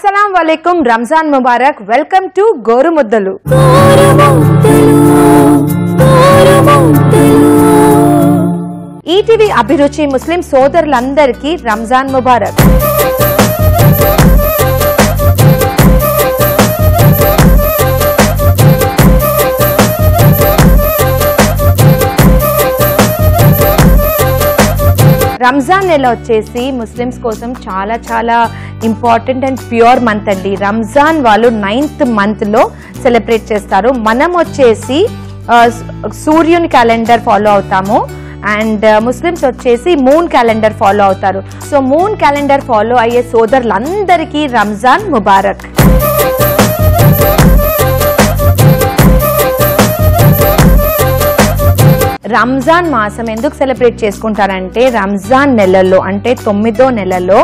अस्सलाम वालेकुम, रमजान मुबारक। Welcome to गोरु मुद्दलु। ఈటీవీ అభిరుచి ముస్లిం సోదరులందరికీ రంజాన్ ముబారక్। రంజాన్ నెల వచ్చేసి ముస్లిమ్స్ కోసం చాలా చాలా ఇంపార్టెంట్ అండ్ ప్యూర్ మంత్ అండి। రంజాన్ వాళ్ళు 9th మంత్లో సెలబ్రేట్ చేస్తారు। మనం వచ్చేసి సూర్యుని క్యాలెండర్ ఫాలో అవుతాము అండ్ ముస్లిమ్స్ వచ్చేసి మూన్ క్యాలెండర్ ఫాలో అవుతారు। సో మూన్ క్యాలెండర్ ఫాలో అయ్యే సోదరులందరికీ రంజాన్ ముబారక్। రంజాన్ మాసం ఎందుకు సెలబ్రేట్ చేసుకుంటారంటే రంజాన్ నెలలో అంటే 9వ నెలలో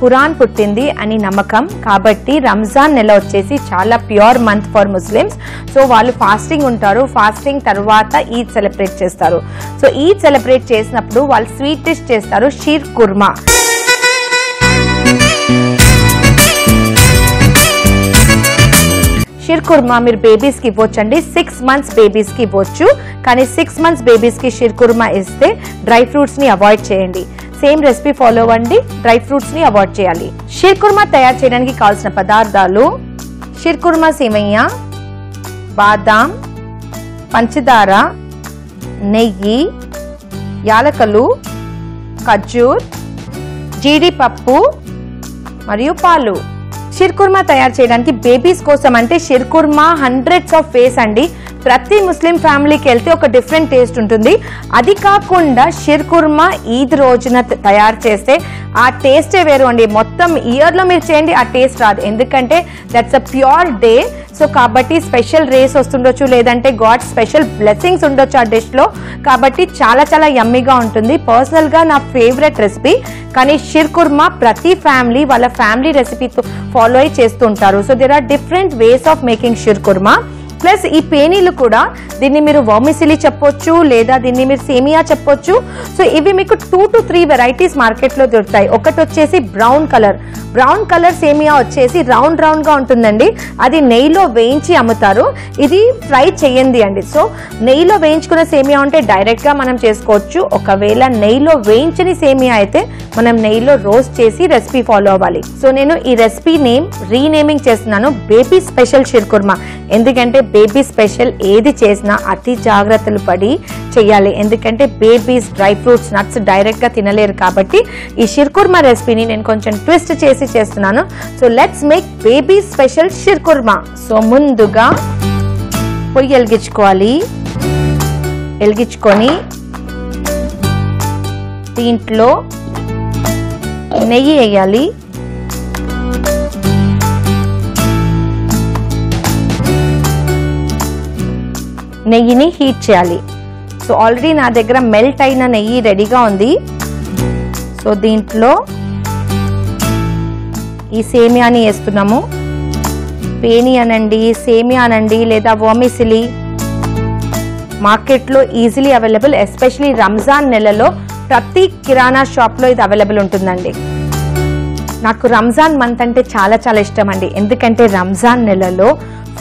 ఖురాన్ పుట్టింది అని నమ్మకం కాబట్టి రంజాన్ నెల వచ్చేసి చాలా pure month for Muslims. So వాళ్ళు ఫాస్టింగ్ ఉంటారు, ఫాస్టింగ్ తర్వాత ఈద్ సెలబ్రేట్ చేస్తారు। సో ఈద్ సెలబ్రేట్ చేసినప్పుడు వాళ్ళు స్వీట్ డిష్ చేస్తారు, షీర్ కుర్మా। షీర్ కుర్మా మీరు బేబీస్కి ఇవ్వచ్చండి, 6 months బేబీస్కి ఇవ్వచ్చు। కానీ 6 months బేబీస్కి షీర్ కుర్మా ఇస్తే డ్రై ఫ్రూట్స్ని అవాయిడ్ చేయండి। సేమ్ రెసిపీ ఫాలో అవ్వండి, డ్రై ఫ్రూట్స్ని అవాయిడ్ చేయాలి। షీర్ కుర్మా తయారు చేయడానికి కావాల్సిన పదార్థాలు షీర్ కుర్మా సేవయ్య, బాదాం, పంచదార, నెయ్యి, యాలకలు, ఖర్జూర్, జీడిపప్పు మరియు పాలు। షీర్ కుర్మా తయారు చేయడానికి బేబీస్ కోసం అంటే sheer kurma hundreds of ways అండి। ప్రతి ముస్లిం ఫ్యామిలీకి వెళ్తే ఒక డిఫరెంట్ టేస్ట్ ఉంటుంది। అది కాకుండా షీర్ కుర్మా ఈద్ రోజున తయారు చేస్తే ఆ టేస్టే వేరు అండి। మొత్తం ఇయర్లో మీరు చేయండి ఆ టేస్ట్ రాదు, ఎందుకంటే that's a pure day. So కాబట్టి స్పెషల్ రేస్ వస్తుండొచ్చు, లేదంటే గాడ్ స్పెషల్ బ్లెస్సింగ్స్ ఉండొచ్చు ఆ డిష్లో, కాబట్టి చాలా చాలా యమ్మీగా ఉంటుంది। పర్సనల్గా నా ఫేవరెట్ రెసిపీ। కానీ షీర్ కుర్మా ప్రతి ఫ్యామిలీ వాళ్ళ ఫ్యామిలీ రెసిపీతో ఫాలో అయి చేస్తుంటారు। So there are different ways of making sheer kurma. Plus ఈ పేనీలు కూడా దీన్ని మీరు వర్మిసిలి చెప్పొచ్చు, లేదా దీన్ని మీరు సేమియా చెప్పొచ్చు। సో ఇవి మీకు 2 to 3 వెరైటీస్ మార్కెట్లో దొరుకుతాయి। ఒకటి వచ్చేసి బ్రౌన్ కలర్ సేమియా వచ్చేసి రౌండ్గా ఉంటుందండి, అది నెయ్యిలో వేయించి అమ్ముతారు। ఇది ఫ్రై చేయండి అండి। సో నెయ్యిలో వేయించుకున్న సేమియా ఉంటే డైరెక్ట్గా మనం చేసుకోవచ్చు, ఒకవేళ నెయ్యిలో వేయించని సేమియా అయితే మనం నెయ్యిలో రోస్ట్ చేసి రెసిపీ ఫాలో అవ్వాలి। సో నేను ఈ రెసిపీ రీనేమింగ్ చేస్తున్నాను బేబీ స్పెషల్ షీర్ కుర్మా, ఎందుకంటే బేబీ స్పెషల్ ఏది చేసినా అతి జాగ్రత్తలు పడి చేయాలి, ఎందుకంటే బేబీస్ డ్రై ఫ్రూట్స్ నట్స్ డైరెక్ట్గా తినలేరు కాబట్టి ఈ షీర్ కుర్మా రెసిపీని నేను కొంచెం ట్విస్ట్ చేసి చేస్తున్నాను। So let's make baby special sheer kurma. So ముందుగా పొయ్యి వెలిగించుకొని దీంట్లో నెయ్యి వేయాలి। నెయ్యిని హీట్ చేయాలి। సో ఆల్రెడీ నా దగ్గర మెల్ట్ అయిన నెయ్యి రెడీగా ఉంది। సో దీంట్లో ఈ సేమియాని వేస్తున్నాము। పేని అనండి, సేమియా అనండి, లేదా వర్మిసిలి మార్కెట్లో ఈజీలీ అవైలబుల్, ఎస్పెషలీ రంజాన్ నెలలో ప్రతి కిరాణా షాప్లో ఇది అవైలబుల్ ఉంటుందండి। నాకు రంజాన్ మంత్ అంటే చాలా చాలా ఇష్టం అండి, ఎందుకంటే రంజాన్ నెలలో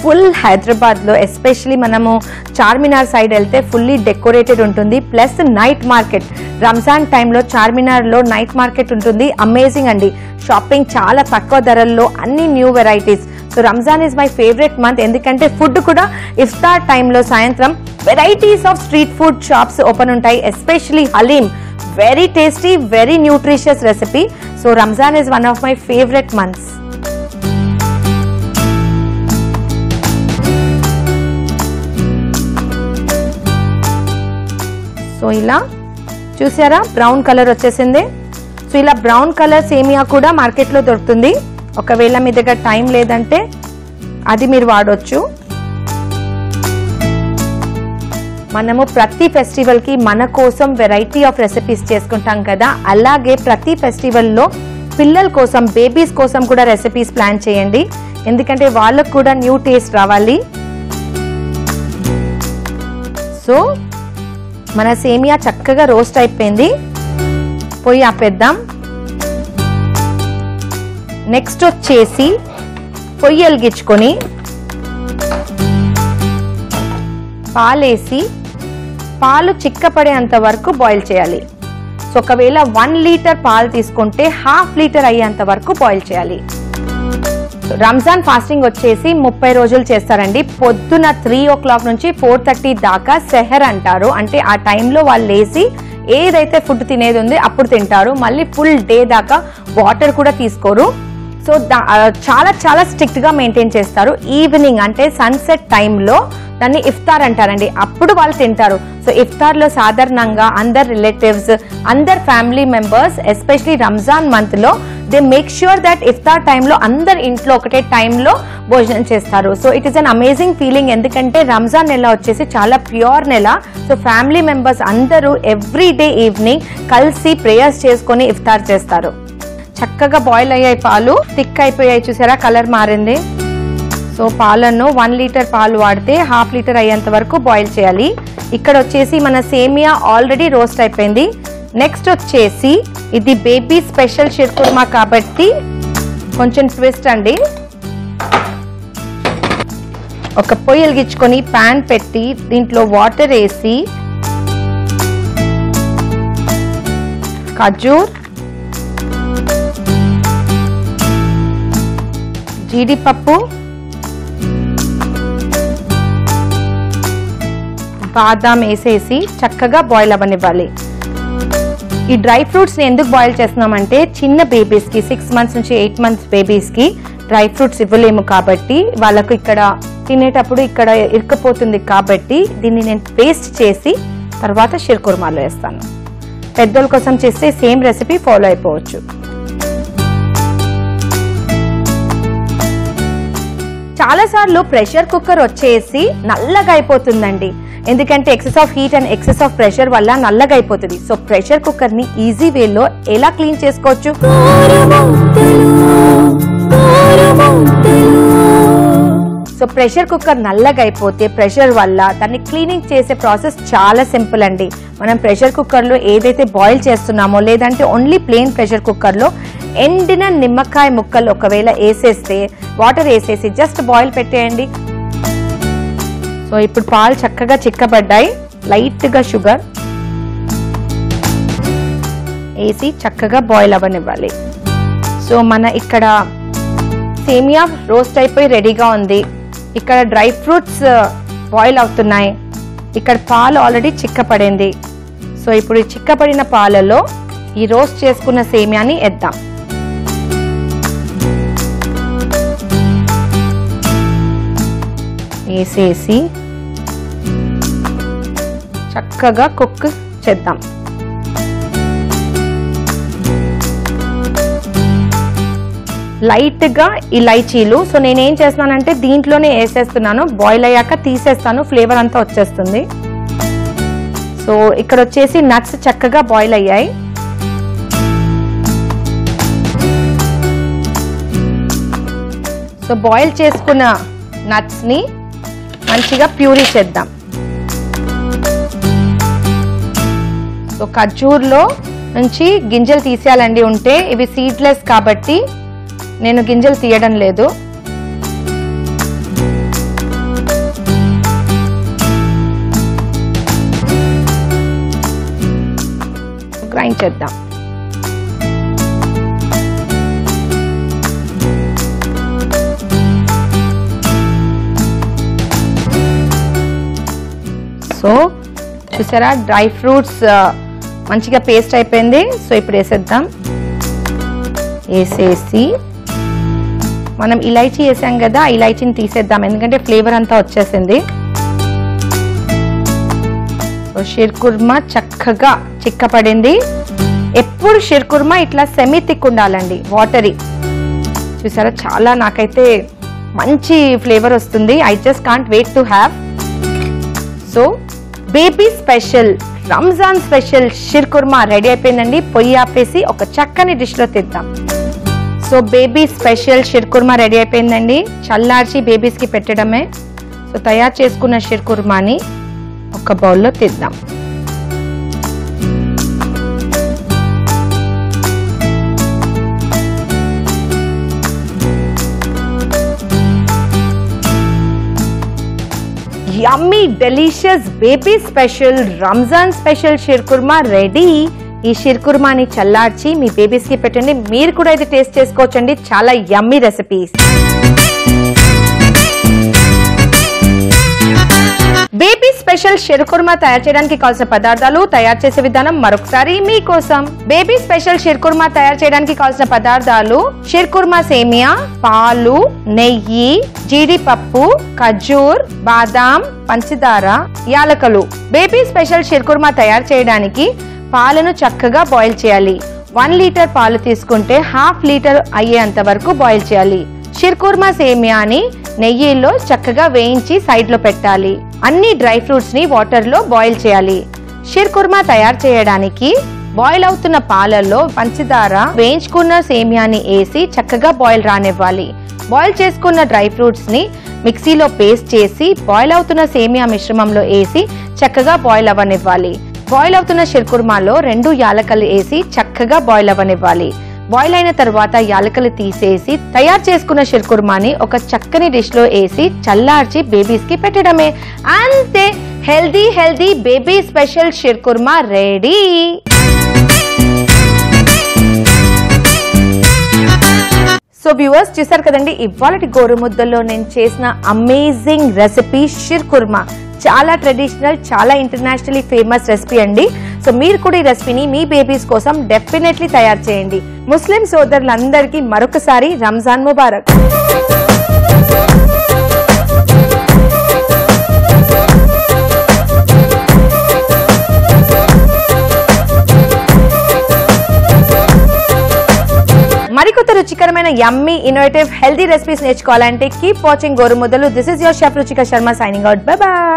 ఫుల్ హైదరాబాద్లో ఎస్పెషలీ మనము చార్మినార్ సైడ్ వెళ్తే ఫుల్లీ డెకరేటెడ్ ఉంటుంది, ప్లస్ నైట్ మార్కెట్ రంజాన్ టైంలో చార్మినార్లో నైట్ మార్కెట్ ఉంటుంది, అమేజింగ్ అండి। షాపింగ్ చాలా తక్కువ ధరల్లో, అన్ని new varieties. So Ramzan is my favourite month, ఎందుకంటే ఫుడ్ కూడా ఇఫ్తార్ టైంలో సాయంత్రం varieties of street food shops open ఉంటాయి, especially haleem, very tasty, very nutritious recipe. So Ramzan is one of my favourite months. So ఇలా చూసారా బ్రౌన్ కలర్ వచ్చేసింది। సో ఇలా బ్రౌన్ కలర్ సేమియా కూడా మార్కెట్లో దొరుకుతుంది, ఒకవేళ మీ దగ్గర టైం లేదంటే అది మీరు వాడవచ్చు। మనము ప్రతి ఫెస్టివల్కి మన కోసం వెరైటీ ఆఫ్ రెసిపీస్ చేసుకుంటాం కదా, అలాగే ప్రతి ఫెస్టివల్లో పిల్లల కోసం బేబీస్ కోసం కూడా రెసిపీస్ ప్లాన్ చేయండి, ఎందుకంటే వాళ్ళకు కూడా న్యూ టేస్ట్ రావాలి। సో మన సేమియా చక్కగా రోస్ట్ అయిపోయింది, పొయ్యి ఆపేద్దాం। నెక్స్ట్ వచ్చేసి పొయ్యి వెలిగించుకొని పాలేసి పాలు చిక్కపడేంత వరకు బాయిల్ చేయాలి. సో ఒకవేళ 1 లీటర్ పాలు తీసుకుంటే 1/2 లీటర్ అయ్యేంత వరకు బాయిల్ చేయాలి. రంజాన్ ఫాస్టింగ్ వచ్చేసి 30 రోజులు చేస్తారండి. పొద్దున 3 o'clock నుంచి 4:30 దాకా సెహర్ అంటారు. అంటే ఆ టైంలో వాళ్ళు లేచి ఏదైతే ఫుడ్ తినేది ఉంది అప్పుడు తింటారు. మళ్ళీ ఫుల్ డే దాకా వాటర్ కూడా తీసుకోరు. సో చాలా చాలా స్ట్రిక్ట్గా మెయింటైన్ చేస్తారు. ఈవినింగ్ అంటే సన్సెట్ టైంలో దాన్ని ఇఫ్తార్ అంటారండి, అప్పుడు వాళ్ళు తింటారు. సో ఇఫ్తార్లో సాధారణంగా అందరు రిలేటివ్స్, అందరు ఫ్యామిలీ మెంబర్స్, ఎస్పెషలీ రంజాన్ మంత్లో దే మేక్ ష్యూర్ దట్ ఇఫ్తార్ టైంలో అందరు ఇంట్లో ఒకటే టైంలో భోజనం చేస్తారు. So it is an amazing feeling. ఎందుకంటే రంజాన్ నెల వచ్చేసి చాలా ప్యూర్ నెల. సో ఫ్యామిలీ మెంబర్స్ అందరూ ఎవ్రీ డే ఈవినింగ్ కలిసి ప్రేయర్స్ చేసుకొని ఇఫ్తార్ చేస్తారు. చక్కగా బాయిల్ అయ్యాయి పాలు, థిక్ అయిపోయాయి, చూసారా కలర్ మారింది. సో పాలను 1 లీటర్ పాలు వాడితే 1/2 లీటర్ అయ్యేంత వరకు బాయిల్ చేయాలి. ఇక్కడ వచ్చేసి మన సేమియా ఆల్రెడీ రోస్ట్ అయిపోయింది. నెక్స్ట్ వచ్చేసి ఇది బేబీ స్పెషల్ షీర్ కుర్మా కాబట్టి కొంచెం ట్విస్ట్ అండి. ఒక పొయ్యి వెలిగించుకొని ప్యాన్ పెట్టి దీంట్లో వాటర్ వేసి ఖజూర్, జీడిపప్పు, బాదాం వేసేసి చక్కగా బాయిల్ అవ్వనివ్వాలి. ఈ డ్రై ఫ్రూట్స్ని ఎందుకు బాయిల్ చేస్తున్నామంటే చిన్న బేబీస్కి 6 months నుంచి 8 months బేబీస్కి డ్రై ఫ్రూట్స్ ఇవ్వలేము కాబట్టి వాళ్ళకు ఇక్కడ తినేటప్పుడు ఇక్కడ ఇరుక్కుపోతుంది కాబట్టి దీన్ని నేను పేస్ట్ చేసి తర్వాత షీర్ కుర్మాలో వేస్తాను. పెద్దల కోసం చేస్తే సేమ్ రెసిపీ ఫాలో అయిపోవచ్చు. చాలాసార్లు ప్రెషర్ కుక్కర్ వచ్చేసి నల్లగా అయిపోతుందండి. ఎందుకంటే excess of heat and excess of pressure వల్ల నల్లగా అయిపోతుంది. సో ప్రెషర్ కుక్కర్ ని ఈజీ వేలో ఎలా క్లీన్ చేసుకోవచ్చు? సో ప్రెషర్ కుక్కర్ నల్లగా అయిపోతే ప్రెషర్ వల్ల దాన్ని క్లీనింగ్ చేసే ప్రాసెస్ చాలా సింపుల్ అండి. మనం ప్రెషర్ కుక్కర్లో ఏదైతే బాయిల్ చేస్తున్నామో లేదంటే ఓన్లీ ప్లెయిన్ ప్రెషర్ కుక్కర్లో ఎండిన నిమ్మకాయ ముక్కలు ఒకవేళ వేసేస్తే వాటర్ వేసేసి జస్ట్ బాయిల్ పెట్టేయండి. సో ఇప్పుడు పాలు చక్కగా చిక్కబడ్డాయి. లైట్గా షుగర్ వేసి చక్కగా బాయిల్ అవ్వనివ్వాలి. సో మన ఇక్కడ సేమియా రోస్ట్ అయిపోయి రెడీగా ఉంది. ఇక్కడ డ్రై ఫ్రూట్స్ బాయిల్ అవుతున్నాయి. ఇక్కడ పాలు ఆల్రెడీ చిక్కపడింది. సో ఇప్పుడు ఈ చిక్కపడిన పాలలో ఈ రోస్ట్ చేసుకున్న సేమియాని వేద్దాం. వేసేసి చక్కగా కుక్ చేద్దాం. లైట్గా ఇలైచీలు, సో నేనేం చేస్తున్నానంటే దీంట్లోనే వేసేస్తున్నాను. బాయిల్ అయ్యాక తీసేస్తాను, ఫ్లేవర్ అంతా వచ్చేస్తుంది. సో ఇక్కడ వచ్చేసి నట్స్ చక్కగా బాయిల్ అయ్యాయి. సో బాయిల్ చేసుకున్న నట్స్ని మంచిగా ప్యూరీ చేద్దాం. సో ఖర్జూర్లో నుంచి గింజలు తీసేయాలండి ఉంటే, ఇవి సీడ్లెస్ కాబట్టి నేను గింజలు తీయడం లేదు. గ్రైండ్ చేద్దాం. సో చూసారా డ్రై ఫ్రూట్స్ మంచిగా పేస్ట్ అయిపోయింది. సో ఇప్పుడు వేసేద్దాం. వేసేసి మనం ఇలైచీ వేసాం కదా, ఆ ఇలైచీని తీసేద్దాం ఎందుకంటే ఫ్లేవర్ అంతా వచ్చేసింది. సో షీర్ కుర్మా చక్కగా చిక్కపడింది. ఎప్పుడు షీర్ కుర్మా ఇట్లా సెమీ థిక్ ఉండాలండి, వాటరీ. చూసారా చాలా నాకైతే మంచి ఫ్లేవర్ వస్తుంది. I just can't wait to have. So baby special Ramzan special sheer kurma ready అయిపోయిందండి. పొయ్యి ఆపేసి ఒక చక్కని డిష్లో తీద్దాం. So baby special sheer kurma ready అయిపోయిందండి. చల్లార్చి బేబీస్కి పెట్టడమే. సో తయారు చేసుకున్న షీర్ కుర్మాని ఒక బౌల్లో తీద్దాం. Yummy delicious baby special Ramzan special sheer kurma ready. ఈ షీర్ కుర్మాని చల్లార్చి మీ బేబీస్ కి పెట్టండి. మీరు కూడా ఇది టేస్ట్ చేసుకోవచ్చండి. చాలా yummy recipes. Baby special sheer kurma తయారు చేయడానికి కావాల్సిన పదార్థాలు, తయారు చేసే విధానం మరొకసారి మీకోసం. బేబీ స్పెషల్ షీర్ కుర్మా తయారు చేయడానికి కావాల్సిన పదార్థాలు: షీర్ కుర్మా సేమియా, పాలు, నెయ్యి, జీడిపప్పు, ఖజూర్, బాదాం, పంచదార, యాలకులు. బేబీ స్పెషల్ షీర్ కుర్మా తయారు చేయడానికి పాలను చక్కగా బాయిల్ చేయాలి. 1 లీటర్ పాలు తీసుకుంటే 1/2 లీటర్ అయ్యేంత వరకు బాయిల్ చేయాలి. షీర్ కుర్మా సేమియాని నెయ్యిలో చక్కగా వేయించి సైడ్ లో పెట్టాలి. అన్ని డ్రై ఫ్రూట్స్ ని వాటర్ లో బాయిల్ చేయాలి. షీర్ కుర్మా తయారు చేయడానికి బాయిల్ అవుతున్న పాలల్లో పంచదార, వేయించుకున్న సేమియాని వేసి చక్కగా బాయిల్ రానివ్వాలి. బాయిల్ చేసుకున్న డ్రై ఫ్రూట్స్ ని మిక్సీలో పేస్ట్ చేసి బాయిల్ అవుతున్న సేమియా మిశ్రమంలో వేసి చక్కగా బాయిల్ అవ్వనివ్వాలి. బాయిల్ అవుతున్న షీర్ కుర్మాలో 2 యాలకులు వేసి చక్కగా బాయిల్ అవ్వనివ్వాలి. బాయిల్ అయిన తర్వాత యాలకులు తీసేసి తయారు చేసుకున్న షీర్ కుర్మాని ఒక చక్కని డిష్ లో వేసి చల్లార్చి బేబీస్ కి పెట్టడమే. అంతే, healthy baby special sheer kurma ready. So viewers, చూసారు కదండి ఇవాళటి గోరుముద్దల్లో నేను చేసిన అమేజింగ్ రెసిపీ షీర్ కుర్మా. చాలా ట్రెడిషనల్, చాలా ఇంటర్నేషనల్లీ ఫేమస్ రెసిపీ అండి. సో మీరు కూడా ఈ రెసిపీని మీ బేబీస్ కోసం డెఫినెట్లీ తయారు చేయండి. ముస్లిం సోదరులందరికీ మరొకసారి రంజాన్ ముబారక్. మరికొత్త రుచికరమైన యమ్మీ ఇన్నోవేటివ్ హెల్దీ రెసిపీస్ నేర్చుకోవాలంటే keep watching Gorumuddalu. This is your chef Ruchika Sharma signing out. Bye by.